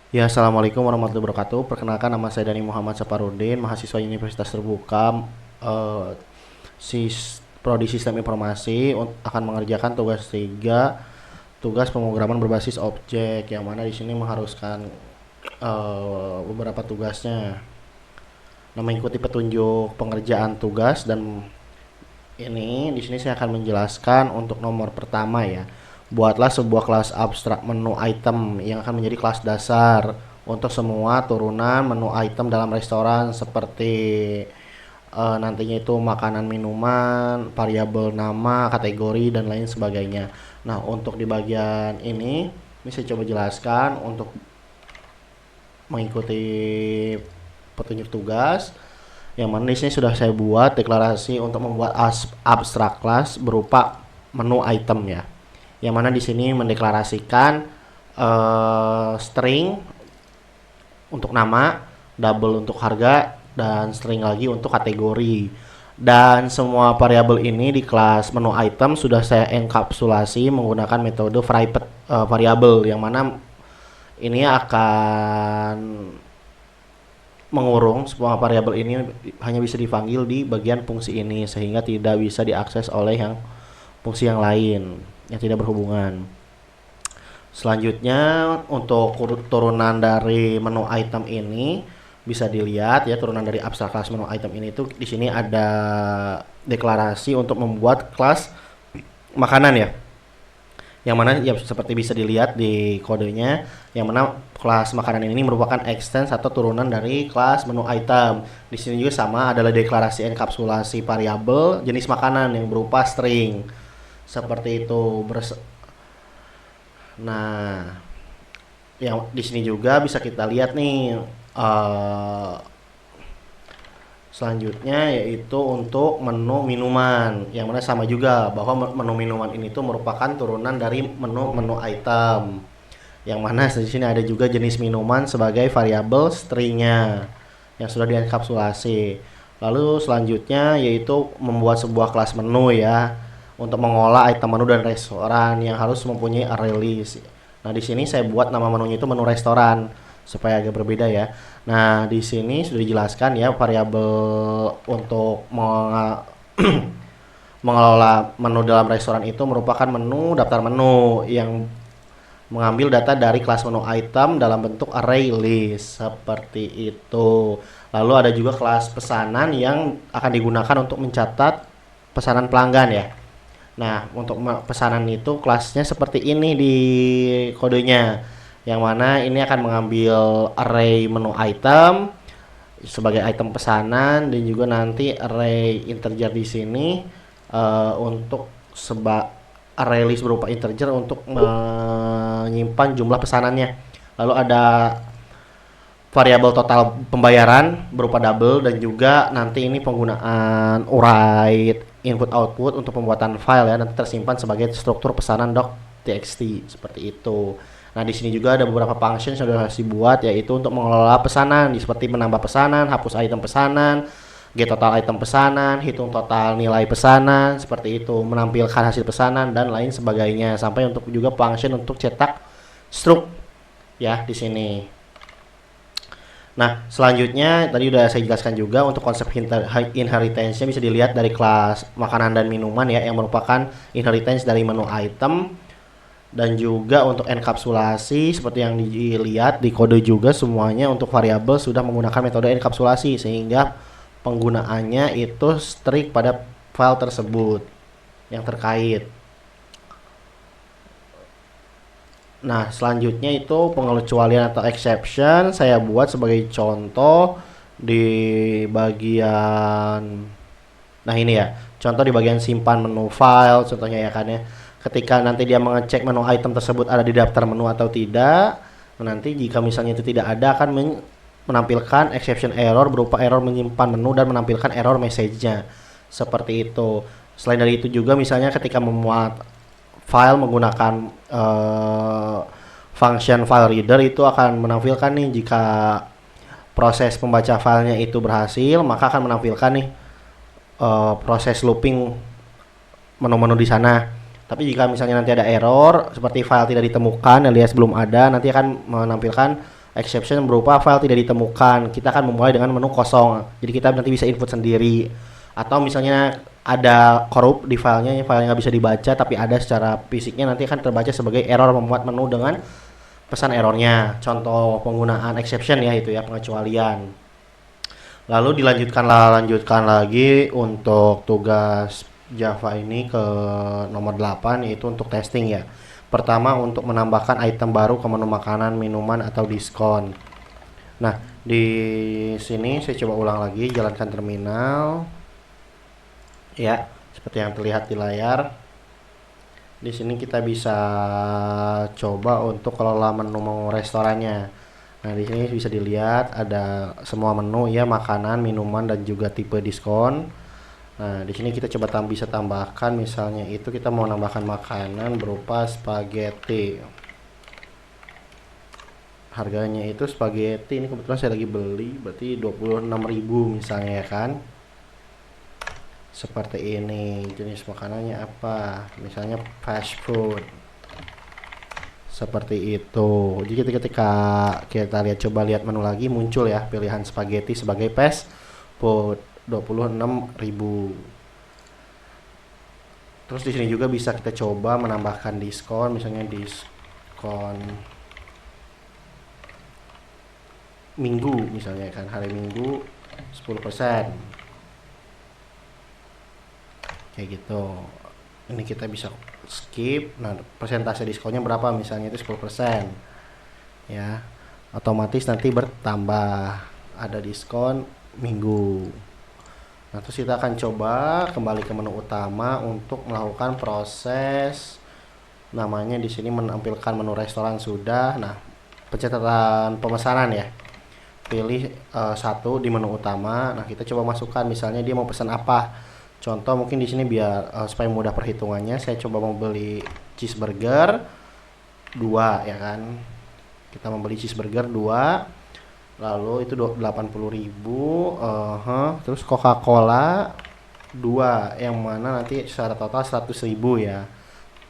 Ya, Assalamualaikum warahmatullahi wabarakatuh. Perkenalkan nama saya Dani Muhammad Saparudin, mahasiswa Universitas Terbuka, Prodi Sistem Informasi, akan mengerjakan tugas 3, tugas pemrograman berbasis objek, yang mana di sini mengharuskan beberapa tugasnya. Nah, mengikuti petunjuk pengerjaan tugas dan ini di sini saya akan menjelaskan untuk nomor pertama ya. Buatlah sebuah kelas abstrak menu item yang akan menjadi kelas dasar untuk semua turunan menu item dalam restoran seperti nantinya itu makanan, minuman, variabel nama, kategori dan lain sebagainya. Nah, untuk di bagian ini saya coba jelaskan untuk mengikuti petunjuk tugas yang mana di sini sudah saya buat deklarasi untuk membuat abstrak class berupa menu item ya. Yang mana di sini mendeklarasikan string untuk nama, double untuk harga, dan string lagi untuk kategori. Dan semua variabel ini di kelas menu item sudah saya enkapsulasi menggunakan metode private variable yang mana ini akan mengurung semua variabel ini hanya bisa dipanggil di bagian fungsi ini sehingga tidak bisa diakses oleh fungsi yang lain yang tidak berhubungan. Selanjutnya untuk turunan dari menu item ini bisa dilihat ya, turunan dari abstrak kelas menu item ini tuh di sini ada deklarasi untuk membuat kelas makanan ya, yang mana ya seperti bisa dilihat di kodenya, yang mana kelas makanan ini merupakan extends atau turunan dari kelas menu item. Di sini juga sama, adalah deklarasi enkapsulasi variabel jenis makanan yang berupa string seperti itu. Nah, yang di sini juga bisa kita lihat nih selanjutnya yaitu untuk menu minuman, yang mana sama juga bahwa menu minuman ini tuh merupakan turunan dari menu item, yang mana di sini ada juga jenis minuman sebagai variabel stringnya yang sudah dienkapsulasi. Lalu selanjutnya yaitu membuat sebuah kelas menu ya untuk mengolah item menu dan restoran yang harus mempunyai array list. Nah, di sini saya buat nama menunya itu menu restoran supaya agak berbeda ya. Nah, di sini sudah dijelaskan ya variabel untuk mengelola menu dalam restoran itu merupakan menu daftar menu yang mengambil data dari kelas menu item dalam bentuk array list seperti itu. Lalu ada juga kelas pesanan yang akan digunakan untuk mencatat pesanan pelanggan ya. Nah, untuk pesanan itu kelasnya seperti ini di kodenya, yang mana ini akan mengambil array menu item sebagai item pesanan dan juga nanti array integer di sini untuk array list berupa integer untuk menyimpan jumlah pesanannya. Lalu ada variabel total pembayaran berupa double dan juga nanti ini penggunaan write input output untuk pembuatan file ya, nanti tersimpan sebagai struktur pesanan doc.txt seperti itu. Nah, di sini juga ada beberapa function yang sudah dibuat yaitu untuk mengelola pesanan seperti menambah pesanan, hapus item pesanan, get total item pesanan, hitung total nilai pesanan seperti itu, menampilkan hasil pesanan dan lain sebagainya, sampai untuk juga function untuk cetak struk ya di sini. Nah, selanjutnya tadi udah saya jelaskan juga untuk konsep inheritance-nya bisa dilihat dari kelas makanan dan minuman ya, yang merupakan inheritance dari menu item, dan juga untuk enkapsulasi seperti yang dilihat di kode juga semuanya untuk variabel sudah menggunakan metode enkapsulasi sehingga penggunaannya itu strict pada file tersebut yang terkait. Nah, selanjutnya itu pengecualian atau exception saya buat sebagai contoh di bagian, nah ini ya, contoh di bagian simpan menu file contohnya ya kan ya. Ketika nanti dia mengecek menu item tersebut ada di daftar menu atau tidak, nanti jika misalnya itu tidak ada akan menampilkan exception error berupa error menyimpan menu dan menampilkan error message-nya. Seperti itu. Selain dari itu juga misalnya ketika memuat file menggunakan function file reader itu akan menampilkan nih jika proses pembaca filenya itu berhasil, maka akan menampilkan nih proses looping menu-menu di sana. Tapi jika misalnya nanti ada error seperti file tidak ditemukan alias belum ada, nanti akan menampilkan exception berupa file tidak ditemukan. Kita akan memulai dengan menu kosong. Jadi kita nanti bisa input sendiri. Atau misalnya ada korup di filenya, filenya nggak bisa dibaca tapi ada secara fisiknya, nanti akan terbaca sebagai error membuat menu dengan pesan errornya. Contoh penggunaan exception ya, itu ya, pengecualian. Lalu lanjutkan lagi untuk tugas Java ini ke nomor 8, yaitu untuk testing ya. Pertama, untuk menambahkan item baru ke menu makanan, minuman, atau diskon. Nah, di sini saya coba ulang lagi, jalankan terminal. Ya, seperti yang terlihat di layar. Di sini kita bisa coba untuk kelola menu restorannya. Nah, di sini bisa dilihat ada semua menu ya, makanan, minuman, dan juga tipe diskon. Nah, di sini kita coba bisa tambahkan, misalnya itu kita mau nambahkan makanan berupa spaghetti. Harganya itu spaghetti ini kebetulan saya lagi beli, berarti 26.000 misalnya ya kan. Seperti ini. Jenis makanannya apa? Misalnya fast food. Seperti itu. Jadi ketika kita coba lihat menu lagi, muncul ya pilihan spaghetti sebagai fast food, 26.000. Terus di sini juga bisa kita coba menambahkan diskon, misalnya diskon minggu misalnya kan, hari Minggu 10%. Kayak gitu. Ini kita bisa skip. Nah, persentase diskonnya berapa, misalnya itu 10% ya, otomatis nanti bertambah, ada diskon minggu. Nah, terus kita akan coba kembali ke menu utama untuk melakukan proses namanya. Di sini menampilkan menu restoran sudah. Nah, pencatatan pemesanan ya, pilih satu di menu utama. Nah, kita coba masukkan, misalnya dia mau pesan apa. Contoh mungkin di sini biar supaya mudah perhitungannya, saya coba mau beli cheeseburger 2 ya kan. Kita membeli cheeseburger 2, lalu itu 80.000. Terus Coca-Cola 2, yang mana nanti secara total 100.000 ya.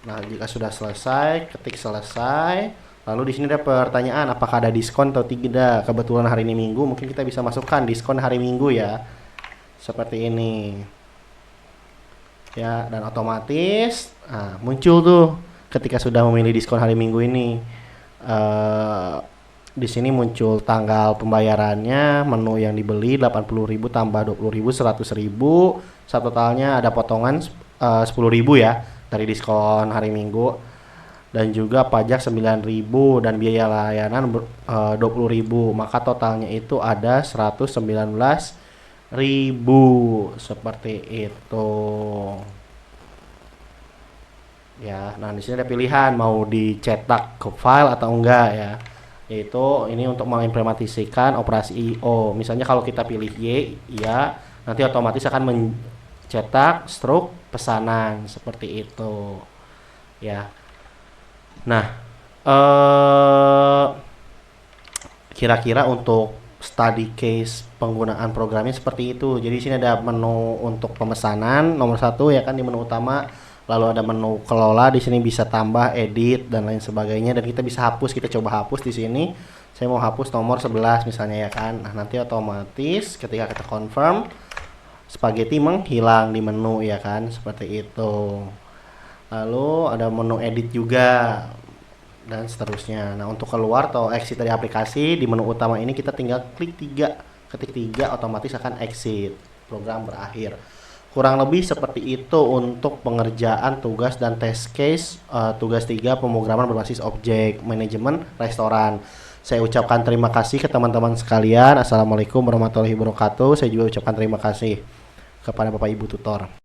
Nah, jika sudah selesai, ketik selesai. Lalu di sini ada pertanyaan apakah ada diskon atau tidak. Kebetulan hari ini Minggu, mungkin kita bisa masukkan diskon hari Minggu ya. Seperti ini. Ya, dan otomatis muncul tuh ketika sudah memilih diskon hari Minggu ini. Di sini muncul tanggal pembayarannya, menu yang dibeli 80.000 tambah 20.000, 100.000. Totalnya ada potongan 10.000 ya dari diskon hari Minggu, dan juga pajak 9.000 dan biaya layanan 20.000. Maka totalnya itu ada 119.000. Seperti itu ya. Nah, di sini ada pilihan mau dicetak ke file atau enggak ya, yaitu ini untuk mengimplementasikan operasi IO. Misalnya kalau kita pilih Y ya, nanti otomatis akan mencetak struk pesanan seperti itu ya. Nah, kira-kira untuk study case penggunaan programnya seperti itu. Jadi di sini ada menu untuk pemesanan nomor 1 ya kan, di menu utama. Lalu ada menu kelola, di sini bisa tambah, edit, dan lain sebagainya. Dan kita bisa hapus, kita coba hapus di sini. Saya mau hapus nomor 11 misalnya ya kan. Nah, nanti otomatis ketika kita confirm, spaghetti menghilang di menu ya kan, seperti itu. Lalu ada menu edit juga, dan seterusnya. Nah, untuk keluar atau exit dari aplikasi, di menu utama ini kita tinggal klik 3, ketik 3, otomatis akan exit, program berakhir. Kurang lebih seperti itu untuk pengerjaan tugas dan test case tugas 3 pemrograman berbasis objek manajemen restoran. Saya ucapkan terima kasih ke teman-teman sekalian. Assalamualaikum warahmatullahi wabarakatuh. Saya juga ucapkan terima kasih kepada Bapak Ibu tutor.